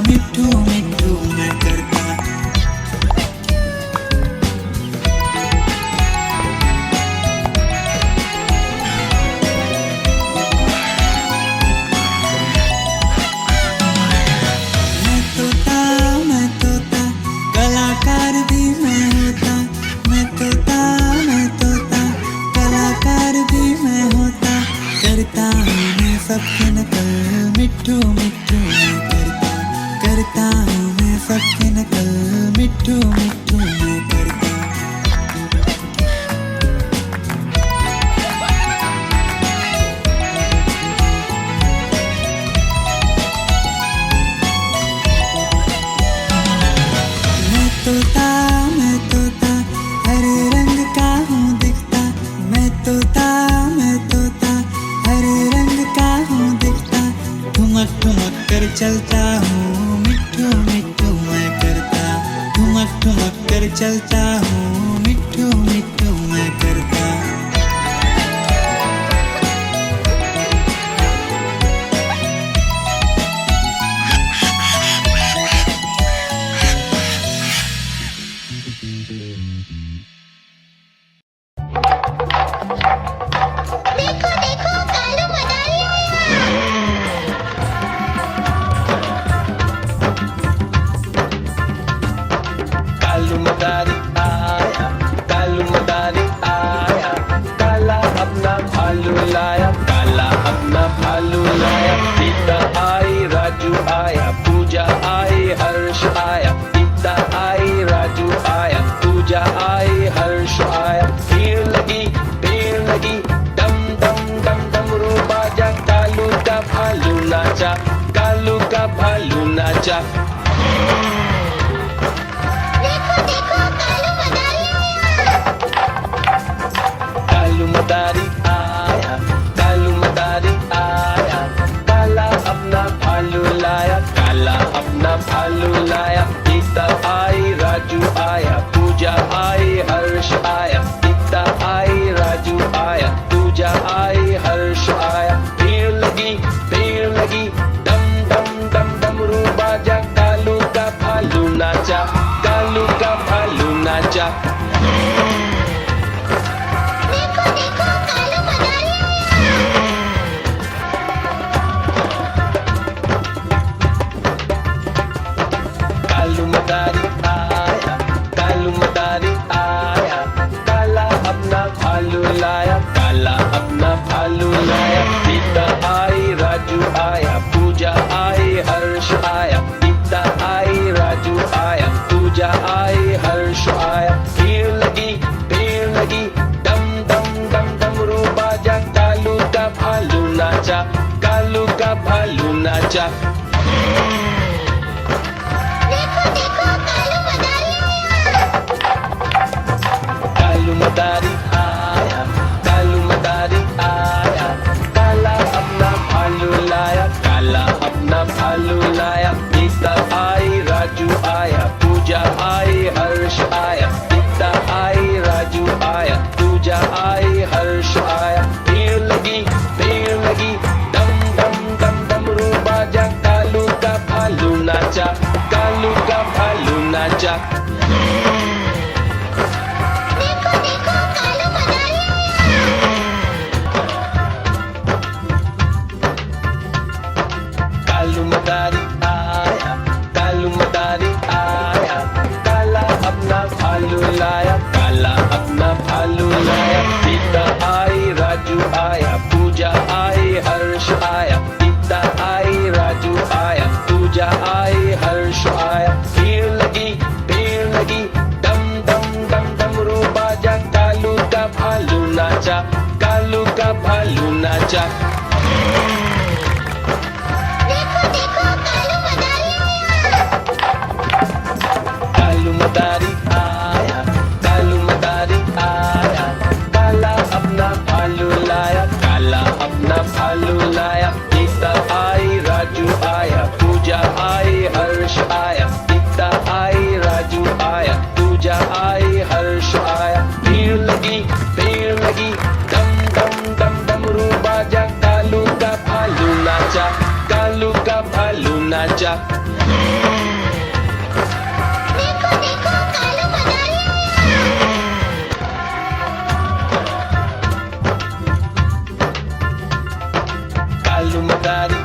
मिट्ठू मिट्ठू मैं करता। मैं तोता कलाकार भी मैं होता। मैं तोता कलाकार भी मैं होता। करता हूँ मैं सबकी नकल मिट्ठू मिट्ठू मैं करता। करता हूँ मैं सबकी नकल मिट्ठू मिट्ठू मैं करता। मैं तोता हरे रंग का हूँ दिखता। मैं तोता हरे रंग का हूँ दिखता। ठुमक ठुमक कर चलता हूँ मिट्ठू मिट्ठू मैं करता। ठुमक ठुमक कर चलता हूँ मिट्ठू मिट्ठू मैं करता। देखो देखो कालू मदारी कालू मदारी आया, कालू मदारी आया, काला अपना भालू लाया, काला अपना भालू लाया। सीता आई, राजू आया, पूजा आई, हर्ष आया। सीता आई, राजू आया, पूजा आई, हर्ष आया। भीड़ लगी डम डम डम डमरू बाजा। कालू का भालू नाचा, कालू का भालू नाचा। देखो देखो कालू मदारी कालू मदारी आया, कालू मदारी आया, काला अपना भालू लाया, काला अपना भालू लाया। सीता आई, राजू आया, पूजा आई, हर्ष आया। सीता आई, राजू आया, पूजा आई, हर्ष आया। भीड़ लगी डम डम डम डमरू बाजा। कालू का भालू नाचा, कालू का भालू नाचा। देखो देखो कालू मदारी कालू मदारी आया, कालू मदारी आया, काला अपना भालू लाया, काला अपना भालू लाया। सीता आई, राजू आया, पूजा आई, हर्ष आया। सीता आई, राजू आया, पूजा आई, हर्ष आया। भीड़ लगी डम डम डम डमरू बाजा। कालू का भालू नाचा, कालू का भालू नाचा। देखो देखो कालू मदारी कालू मदारी आया, कालू मदारी आया, काला अपना भालू लाया, काला अपना भालू लाया। सीता आई, राजू आया, पूजा आई, हर्ष आया। सीता आई, राजू आया, पूजा आई, हर्ष आया। भीड़ लगी डम डम डम डमरू बाजा। कालू का भालू नाचा, कालू का भालू नाचा। देखो देखो कालू मदारी कालू मदारी आया, कालू मदारी आया, काला अपना भालू लाया, काला अपना भालू लाया। सीता आई, राजू आया, पूजा आई, हर्ष आया। सीता आई, राजू आया, पूजा आई, हर्ष आया। भीड़ लगी डम डम डम डमरू बाजा। कालू का भालू नाचा, कालू का भालू नाचा। देखो देखो कालू मदारी कालू मदारी आया, कालू मदारी आया, काला अपना भालू लाया, काला अपना भालू लाया। सीता आई, राजू आया, पूजा आई, हर्ष आया। सीता आई, राजू आया, पूजा आई, हर्ष आया। भीड़ लगी डम डम डम डमरू बाजा। कालू मदारी